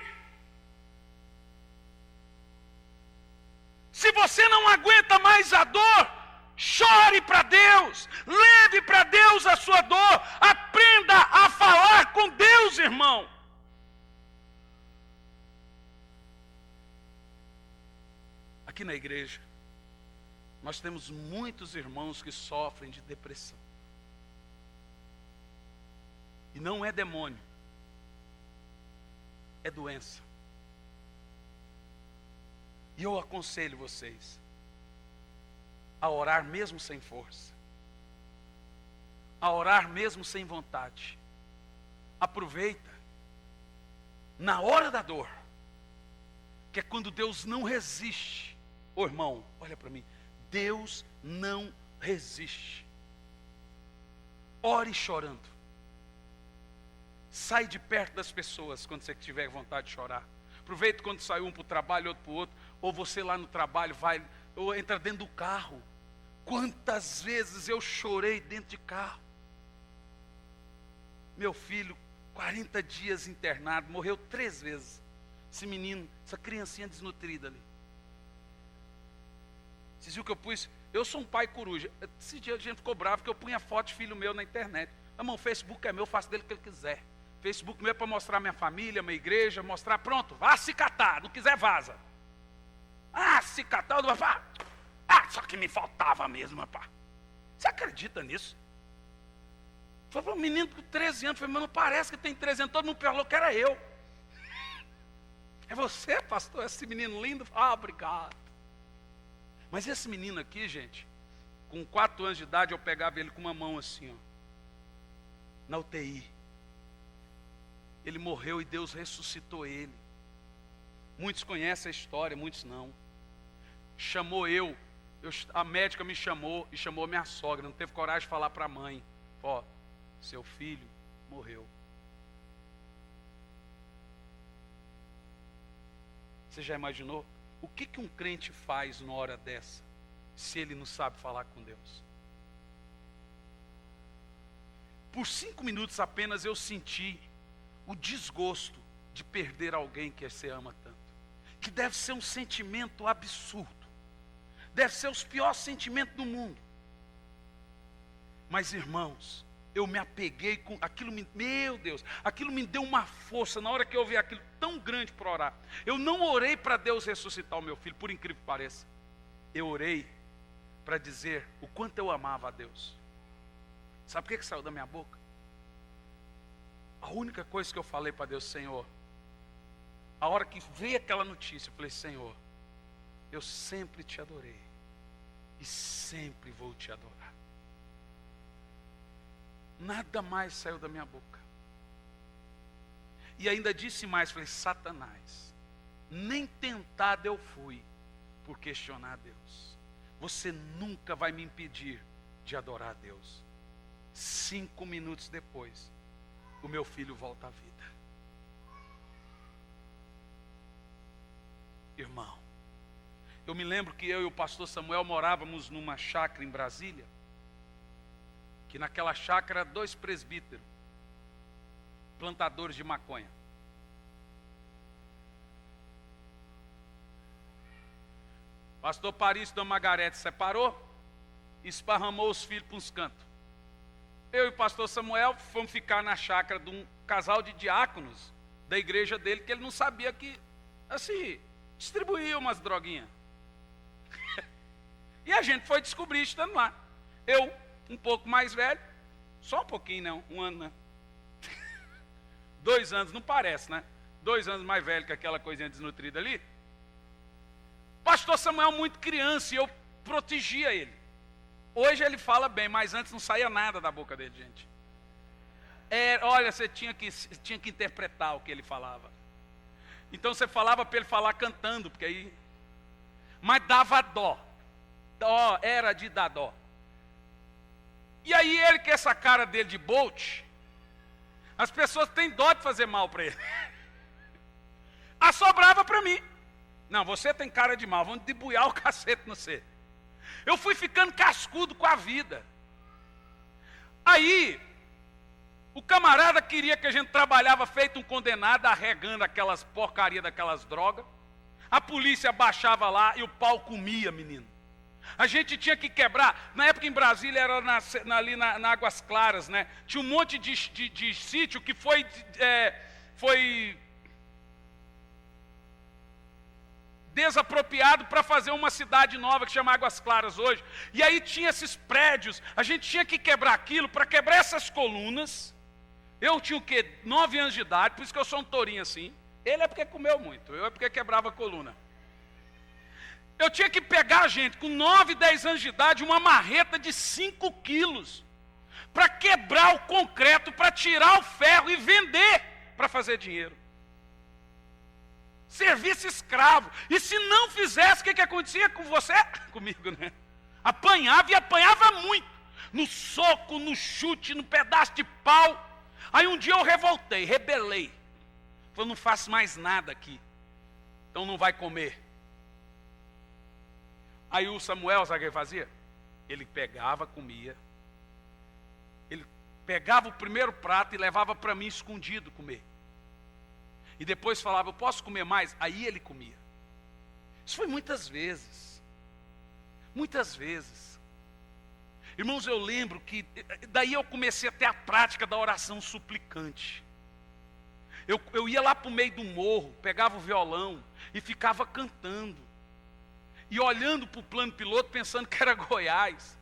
Se você não aguenta mais a dor, chore para Deus, leve para Deus a sua dor, aprenda a falar com Deus, irmão. Aqui na igreja, nós temos muitos irmãos que sofrem de depressão. E não é demônio, é doença. E eu aconselho vocês a orar mesmo sem força, a orar mesmo sem vontade. Aproveita na hora da dor, que é quando Deus não resiste. Ô irmão, olha para mim, Deus não resiste. Ore chorando. Sai de perto das pessoas quando você tiver vontade de chorar. Aproveita quando sai um para o trabalho, outro para o outro, ou você lá no trabalho vai, ou entra dentro do carro. Quantas vezes eu chorei dentro de carro. Meu filho, 40 dias internado, morreu 3 vezes. Esse menino, essa criancinha desnutrida ali. Vocês viram que eu pus? Eu sou um pai coruja. Esse dia a gente ficou bravo que eu punha foto de filho meu na internet. Irmão, o Facebook é meu, eu faço dele o que ele quiser. Facebook meu é para mostrar minha família, minha igreja, mostrar, pronto, vá se catar, não quiser vaza. Ah, se catar, não vai. Ah, só que me faltava mesmo, rapaz. Você acredita nisso? Foi para um menino com 13 anos, falei, mas não parece que tem 13 anos, todo mundo falou que era eu. É você, pastor, esse menino lindo? Ah, obrigado. Mas esse menino aqui, gente, com 4 anos de idade, eu pegava ele com uma mão assim, ó, na UTI. Ele morreu e Deus ressuscitou ele. Muitos conhecem a história, muitos não. Chamou a médica me chamou e chamou minha sogra. Não teve coragem de falar para a mãe. Ó, seu filho morreu. Você já imaginou? O que um crente faz numa hora dessa, se ele não sabe falar com Deus? Por 5 minutos apenas eu senti o desgosto de perder alguém que você ama tanto. Que deve ser um sentimento absurdo. Deve ser os piores sentimentos do mundo. Mas, irmãos, eu me apeguei com aquilo, meu Deus, aquilo me deu uma força na hora que eu vi aquilo tão grande para orar. Eu não orei para Deus ressuscitar o meu filho, por incrível que pareça. Eu orei para dizer o quanto eu amava a Deus. Sabe o que saiu da minha boca? A única coisa que eu falei para Deus: Senhor, a hora que veio aquela notícia, eu falei: Senhor, eu sempre te adorei e sempre vou te adorar. Nada mais saiu da minha boca. E ainda disse mais, falei: Satanás, nem tentado eu fui por questionar a Deus. Você nunca vai me impedir de adorar a Deus. 5 minutos depois, o meu filho volta à vida. Irmão, eu me lembro que eu e o pastor Samuel morávamos numa chácara em Brasília, que naquela chácara 2 presbíteros, plantadores de maconha. Pastor Paris da Margarete separou, esparramou os filhos para uns cantos. Eu e o pastor Samuel fomos ficar na chácara de um casal de diáconos da igreja dele, que ele não sabia que, assim, distribuía umas droguinhas. E a gente foi descobrir estando lá. Eu, um pouco mais velho, só um pouquinho não, 1 ano, né? 2 anos, não parece, né? 2 anos mais velho que aquela coisinha desnutrida ali. Pastor Samuel muito criança e eu protegia ele. Hoje ele fala bem, mas antes não saía nada da boca dele, gente. Olha, você tinha que interpretar o que ele falava. Então você falava para ele falar cantando, porque aí... Mas dava dó. Dó, era de dar dó. E aí ele, com essa cara dele de Bolt, as pessoas têm dó de fazer mal para ele. Assobrava para mim. Não, você tem cara de mal, vamos debuiar o cacete no você. Eu fui ficando cascudo com a vida. Aí, o camarada queria que a gente trabalhava feito um condenado, arregando aquelas porcarias daquelas drogas. A polícia baixava lá e o pau comia, menino. A gente tinha que quebrar. Na época em Brasília era ali na Águas Claras, né? Tinha um monte de sítio que foi desapropriado para fazer uma cidade nova que chama Águas Claras hoje. E aí tinha esses prédios, a gente tinha que quebrar aquilo. Para quebrar essas colunas, eu tinha o quê? 9 anos de idade, por isso que eu sou um tourinho assim. Ele é porque comeu muito, eu é porque quebrava a coluna. Eu tinha que pegar, gente, com 9, 10 anos de idade, uma marreta de 5 quilos, para quebrar o concreto, para tirar o ferro e vender, para fazer dinheiro. Serviço escravo. E se não fizesse, o que acontecia com você? Comigo, né? Apanhava e apanhava muito. No soco, no chute, no pedaço de pau. Aí um dia eu revoltei, rebelei. Falei: não faço mais nada aqui. Então não vai comer. Aí o Samuel, sabe o que ele fazia? Ele pegava, comia. Ele pegava o primeiro prato e levava para mim escondido comer. E depois falava: eu posso comer mais? Aí ele comia. Isso foi muitas vezes. Muitas vezes. Irmãos, eu lembro que daí eu comecei a ter a prática da oração suplicante. Eu ia lá para o meio do morro, pegava o violão e ficava cantando. E olhando para o plano piloto, pensando que era Goiás.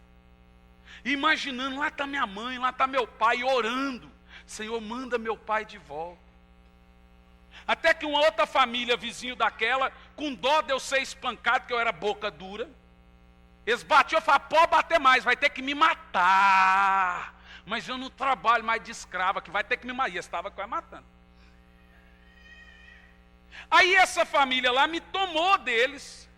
E imaginando: lá está minha mãe, lá está meu pai, orando: Senhor, manda meu pai de volta. Até que uma outra família, vizinho daquela, com dó de eu ser espancado, porque eu era boca dura. Eles batiam, eu falava, pode bater mais, vai ter que me matar. Mas eu não trabalho mais de escrava, que vai ter que me matar. E eles estavam quase matando. Aí essa família lá me tomou deles.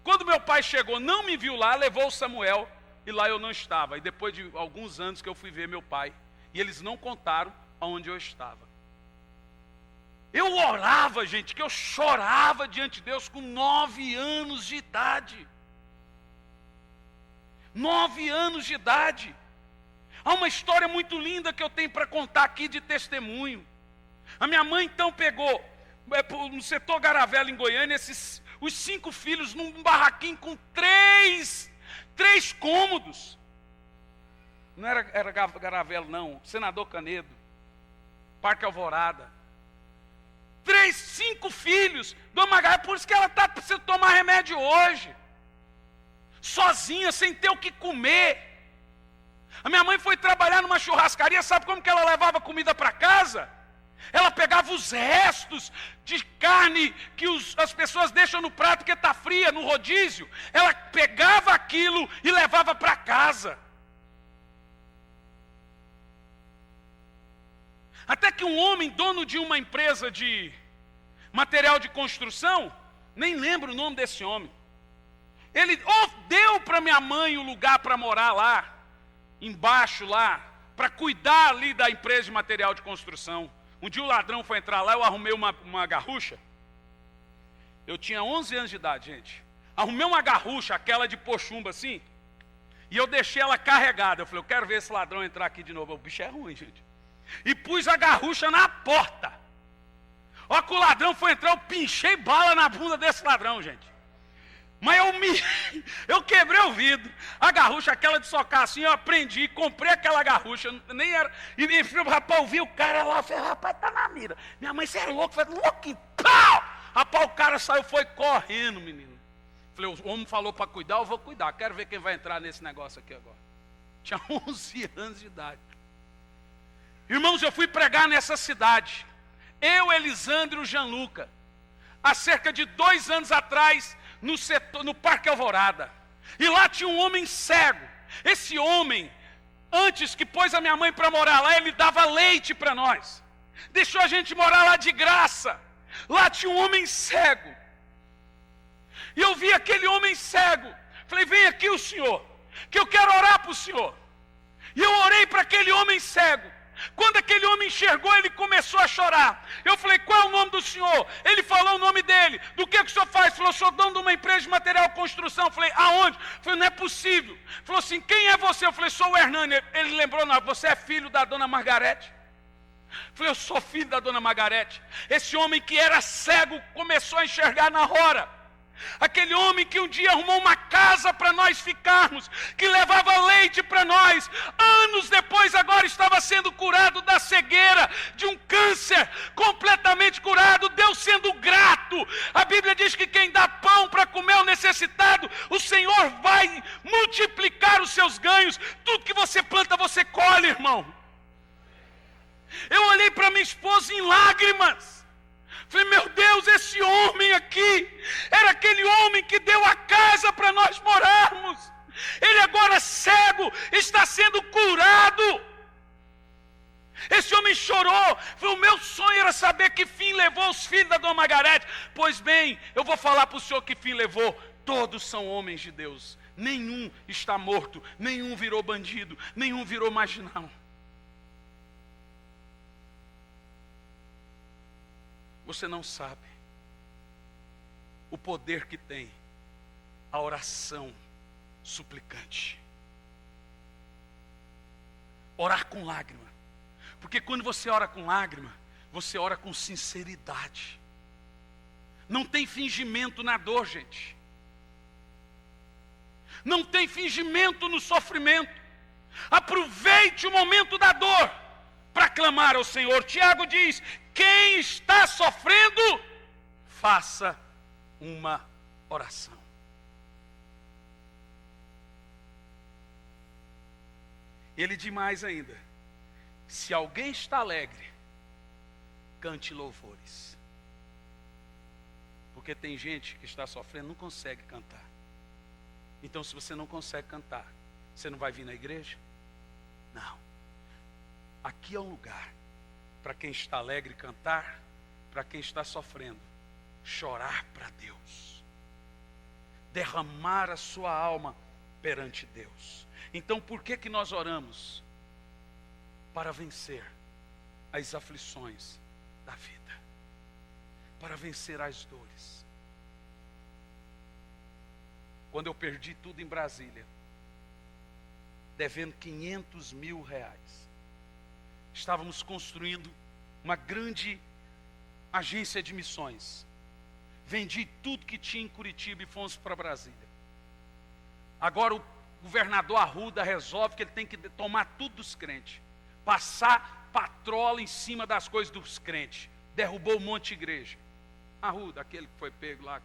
Quando meu pai chegou, não me viu lá, levou o Samuel. E lá eu não estava. E depois de alguns anos que eu fui ver meu pai. E eles não contaram aonde eu estava. Eu orava, gente, que eu chorava diante de Deus com 9 anos de idade. 9 anos de idade. Há uma história muito linda que eu tenho para contar aqui de testemunho. A minha mãe então pegou, no setor Garavela em Goiânia, os 5 filhos num barraquinho com 3 cômodos. Não era Garavela não, Senador Canedo, Parque Alvorada. 5 filhos, Dona Margarida, por isso que ela está precisando tomar remédio hoje. Sozinha, sem ter o que comer. A minha mãe foi trabalhar numa churrascaria, sabe como que ela levava comida para casa? Ela pegava os restos de carne que as pessoas deixam no prato porque está fria, no rodízio. Ela pegava aquilo e levava para casa. Até que um homem, dono de uma empresa de material de construção, nem lembro o nome desse homem, ele deu para minha mãe o lugar para morar lá, embaixo lá, para cuidar ali da empresa de material de construção. Um dia o ladrão foi entrar lá, eu arrumei uma garrucha. Eu tinha 11 anos de idade, gente. Arrumei uma garrucha, aquela de pochumba assim, e eu deixei ela carregada. Eu falei, eu quero ver esse ladrão entrar aqui de novo. O bicho é ruim, gente. E pus a garrucha na porta. Olha que o ladrão foi entrar, eu pinchei bala na bunda desse ladrão, gente. Mas eu quebrei o vidro. A garrucha, aquela de socar assim, eu aprendi, comprei aquela garrucha, nem era. E rapaz, eu vi o cara lá, eu falei, rapaz, tá na mira. Minha mãe, você é louco? Eu falei, louco e pau! Rapaz, o cara saiu, foi correndo, menino. Falei, o homem falou para cuidar, eu vou cuidar. Quero ver quem vai entrar nesse negócio aqui agora. Tinha 11 anos de idade. Irmãos, eu fui pregar nessa cidade. Eu, Elisandro e o Gianluca. Há cerca de 2 anos atrás, no Parque Alvorada. E lá tinha um homem cego. Esse homem, antes que pôs a minha mãe para morar lá, ele dava leite para nós. Deixou a gente morar lá de graça. Lá tinha um homem cego. E eu vi aquele homem cego. Falei, vem aqui o senhor, que eu quero orar para o senhor. E eu orei para aquele homem cego. Quando aquele homem enxergou, ele começou a chorar. Eu falei, qual é o nome do senhor? Ele falou o nome dele. Do que o senhor faz? Falou, sou dono de uma empresa de material de construção. Eu falei, aonde? Eu falei, não é possível. Falou assim, quem é você? Eu falei, sou o Hernani. Ele lembrou, não, você é filho da dona Margarete? Eu falei, eu sou filho da dona Margarete. Esse homem que era cego começou a enxergar na hora. Aquele homem que um dia arrumou uma casa para nós ficarmos, que levava leite para nós, anos depois agora estava sendo curado da cegueira, de um câncer, completamente curado, Deus sendo grato. A Bíblia diz que quem dá pão para comer ao necessitado, o Senhor vai multiplicar os seus ganhos. Tudo que você planta, você colhe, irmão. Eu olhei para minha esposa em lágrimas. Falei, meu Deus, esse homem aqui era aquele homem que deu a casa para nós morarmos. Ele agora cego, está sendo curado. Esse homem chorou. Falei, o meu sonho era saber que fim levou os filhos da dona Margarete. Pois bem, eu vou falar para o senhor que fim levou. Todos são homens de Deus. Nenhum está morto, nenhum virou bandido, nenhum virou marginal. Você não sabe o poder que tem a oração suplicante. Orar com lágrima. Porque quando você ora com lágrima, você ora com sinceridade. Não tem fingimento na dor, gente. Não tem fingimento no sofrimento. Aproveite o momento da dor para clamar ao Senhor. Tiago diz, quem está sofrendo, faça uma oração. Ele diz mais ainda, se alguém está alegre, cante louvores. Porque tem gente que está sofrendo, não consegue cantar. Então, se você não consegue cantar, você não vai vir na igreja? Não. Aqui é um lugar para quem está alegre cantar, para quem está sofrendo, chorar para Deus. Derramar a sua alma perante Deus. Então, por que nós oramos? Para vencer as aflições da vida. Para vencer as dores. Quando eu perdi tudo em Brasília, devendo 500 mil reais, estávamos construindo uma grande agência de missões. Vendi tudo que tinha em Curitiba e fomos para Brasília. Agora o governador Arruda resolve que ele tem que tomar tudo dos crentes, passar patrola em cima das coisas dos crentes. Derrubou um monte de igreja. Arruda, aquele que foi pego lá.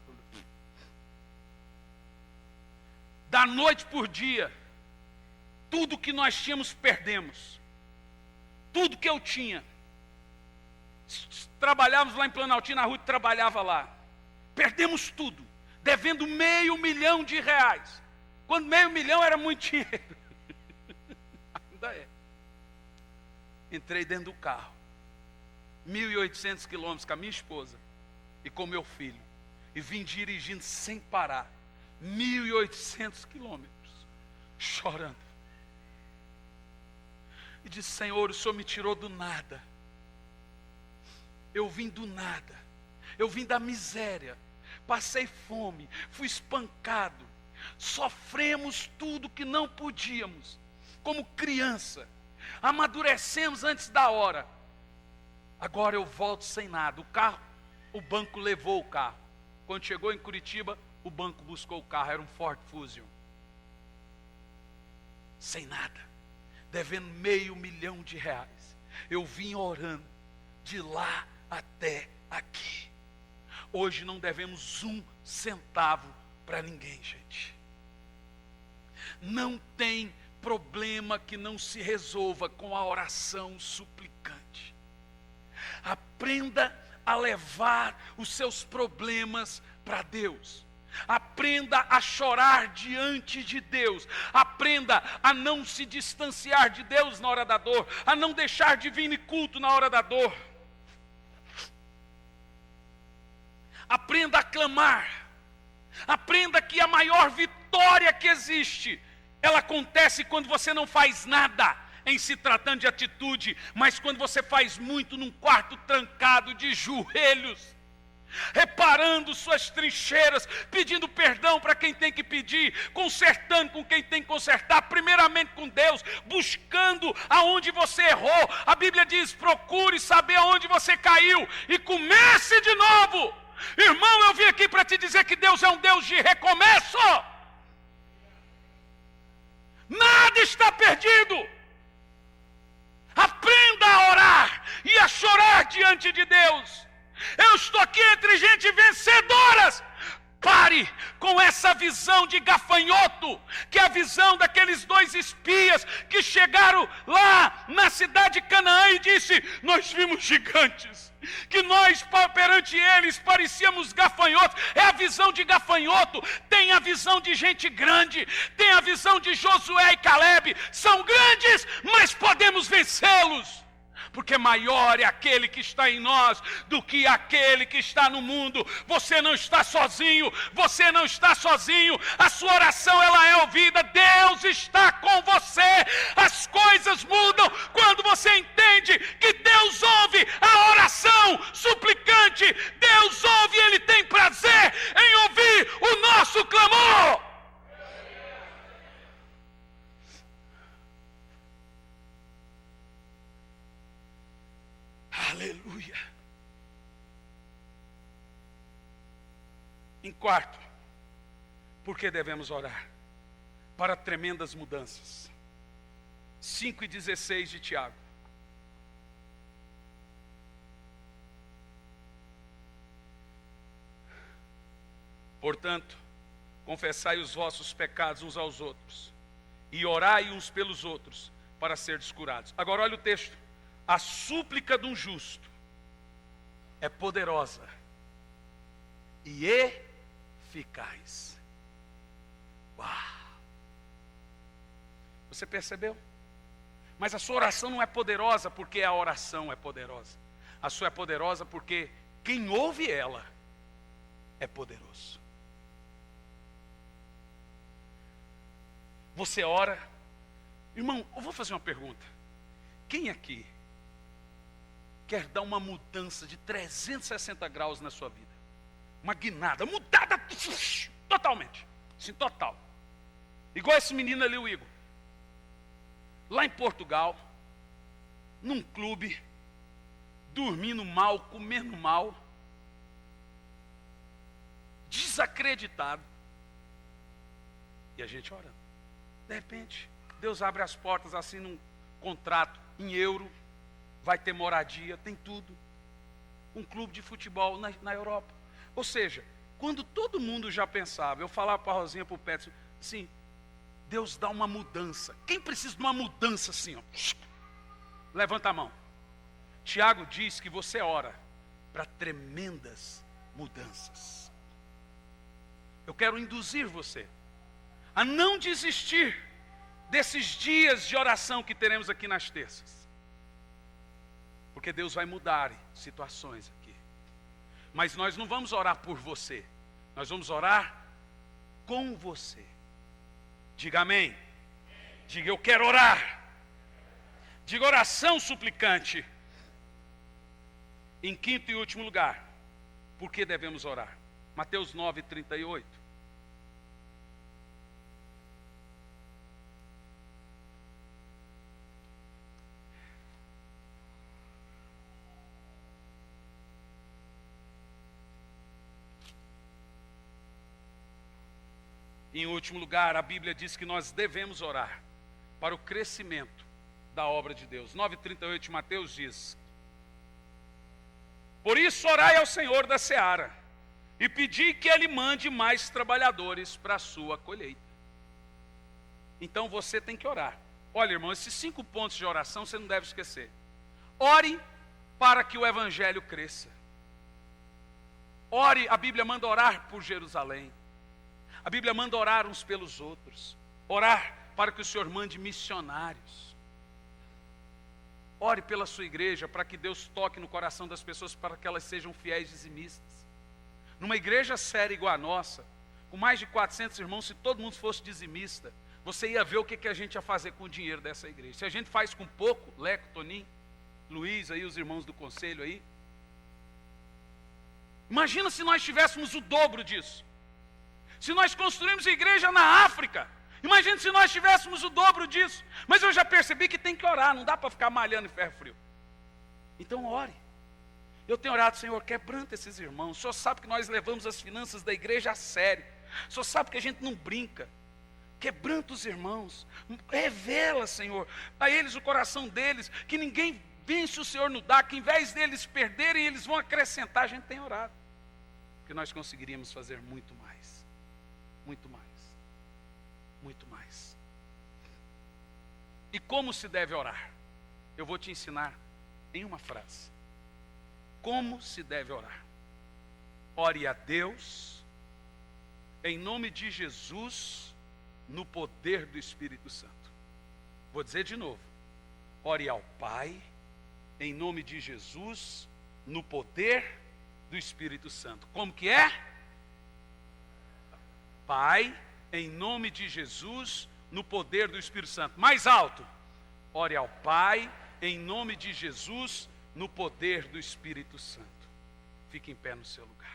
Da noite por dia, tudo que nós tínhamos perdemos. Tudo que eu tinha. Trabalhávamos lá em Planaltina, a Ruth trabalhava lá. Perdemos tudo, devendo R$500 milhão. Quando R$500 milhão era muito dinheiro. Ainda é. Entrei dentro do carro. 1.800 quilômetros com a minha esposa e com meu filho. E vim dirigindo sem parar. 1.800 quilômetros. Chorando. E disse: Senhor, o Senhor me tirou do nada. Eu vim do nada. Eu vim da miséria. Passei fome. Fui espancado. Sofremos tudo que não podíamos. Como criança. Amadurecemos antes da hora. Agora eu volto sem nada. O banco levou o carro. Quando chegou em Curitiba, o banco buscou o carro. Era um Ford Fusion. Sem nada. Devendo R$500 milhão. Eu vim orando de lá até aqui. Hoje não devemos um centavo para ninguém, gente. Não tem problema que não se resolva com a oração suplicante. Aprenda a levar os seus problemas para Deus. Aprenda a chorar diante de Deus. Aprenda a não se distanciar de Deus na hora da dor. A não deixar divino e culto na hora da dor. Aprenda a clamar. Aprenda que a maior vitória que existe, ela acontece quando você não faz nada em se tratando de atitude, mas quando você faz muito num quarto trancado de joelhos, reparando suas trincheiras, pedindo perdão para quem tem que pedir, consertando com quem tem que consertar, primeiramente com Deus, buscando aonde você errou. A Bíblia diz: procure saber aonde você caiu e comece de novo. Irmão, eu vim aqui para te dizer que Deus é um Deus de recomeço. Nada está perdido. Aprenda a orar e a chorar diante de Deus. Eu estou aqui entre gente vencedoras. Pare com essa visão de gafanhoto, que é a visão daqueles 2 espias que chegaram lá na cidade de Canaã e disse: nós vimos gigantes, que nós perante eles parecíamos gafanhotos. É a visão de gafanhoto. Tem a visão de gente grande, tem a visão de Josué e Caleb. São grandes, mas podemos vencê-los. Porque maior é aquele que está em nós do que aquele que está no mundo. Você não está sozinho, você não está sozinho. A sua oração, ela é ouvida. Deus está com você. As coisas mudam quando você entende que Deus ouve a oração suplicante. Deus ouve e Ele tem prazer em ouvir o nosso clamor. Aleluia. Em quarto, por que devemos orar? Para tremendas mudanças. 5:16 de Tiago. Portanto, confessai os vossos pecados uns aos outros e orai uns pelos outros para serdes curados. Agora olha o texto. A súplica de um justo é poderosa e eficaz. Uau! Você percebeu? Mas a sua oração não é poderosa porque a oração é poderosa. A sua é poderosa porque quem ouve ela é poderoso. Você ora. Irmão, eu vou fazer uma pergunta. Quem aqui quer dar uma mudança de 360 graus na sua vida? Uma guinada, mudada totalmente. Sim, total. Igual esse menino ali, o Igor. Lá em Portugal, num clube, dormindo mal, comendo mal, desacreditado. E a gente orando. De repente, Deus abre as portas, assina um contrato em euro, vai ter moradia, tem tudo. Um clube de futebol na Europa. Ou seja, quando todo mundo já pensava, eu falava para a Rosinha, para o Petro, assim, Deus dá uma mudança. Quem precisa de uma mudança assim? Ó? Levanta a mão. Tiago diz que você ora para tremendas mudanças. Eu quero induzir você a não desistir desses dias de oração que teremos aqui nas terças. Porque Deus vai mudar situações aqui. Mas nós não vamos orar por você. Nós vamos orar com você. Diga amém. Diga eu quero orar. Diga oração suplicante. Em quinto e último lugar, por que devemos orar? Mateus 9:38. Em último lugar, a Bíblia diz que nós devemos orar para o crescimento da obra de Deus. 9:38, Mateus diz: por isso orai ao Senhor da seara, e pedi que Ele mande mais trabalhadores para a sua colheita. Então você tem que orar. Olha, irmão, esses 5 pontos de oração você não deve esquecer. Ore para que o Evangelho cresça. Ore, a Bíblia manda orar por Jerusalém. A Bíblia manda orar uns pelos outros. Orar para que o Senhor mande missionários. Ore pela sua igreja, para que Deus toque no coração das pessoas, para que elas sejam fiéis dizimistas. Numa igreja séria igual a nossa, com mais de 400 irmãos, se todo mundo fosse dizimista, você ia ver o que a gente ia fazer com o dinheiro dessa igreja. Se a gente faz com pouco, Leco, Toninho, Luiz, aí, os irmãos do conselho aí. Imagina se nós tivéssemos o dobro disso. Se nós construímos igreja na África, imagina se nós tivéssemos o dobro disso. Mas eu já percebi que tem que orar, não dá para ficar malhando em ferro frio. Então ore. Eu tenho orado, Senhor, quebranta esses irmãos. O Senhor sabe que nós levamos as finanças da igreja a sério. O Senhor sabe que a gente não brinca. Quebranta os irmãos. Revela, Senhor, a eles o coração deles, que ninguém vence o Senhor no dar, que em vez deles perderem, eles vão acrescentar. A gente tem orado. Que nós conseguiríamos fazer muito mais. Muito mais. Muito mais. E como se deve orar? Eu vou te ensinar em uma frase. Como se deve orar? Ore a Deus, em nome de Jesus, no poder do Espírito Santo. Vou dizer de novo. Ore ao Pai, em nome de Jesus, no poder do Espírito Santo. Como que é? Pai, em nome de Jesus, no poder do Espírito Santo. Mais alto. Ore ao Pai, em nome de Jesus, no poder do Espírito Santo. Fique em pé no seu lugar.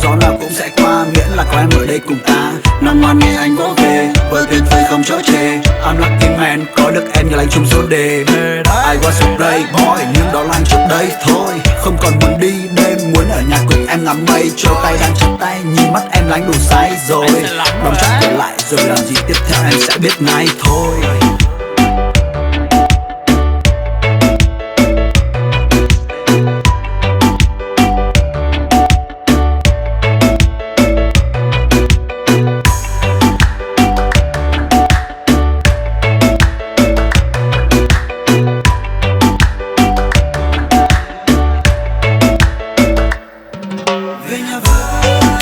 gió nào cũng sẽ qua, miễn là có em ở đây cùng ta. Nằm ngoan nghe anh vỗ về, vừa tuyệt vời không chỗ chê. I'm lucky man, có được em như lành chung số đề. I was a playboy, nhưng đó là anh trước đây thôi. Không còn muốn đi đêm, muốn ở nhà cùng em ngắm mây trôi. Tay đang trong tay, nhìn mắt em là anh đủ say rồi. Đóng chắc trở lại rồi làm gì tiếp theo em sẽ biết ngay thôi. Về nhà với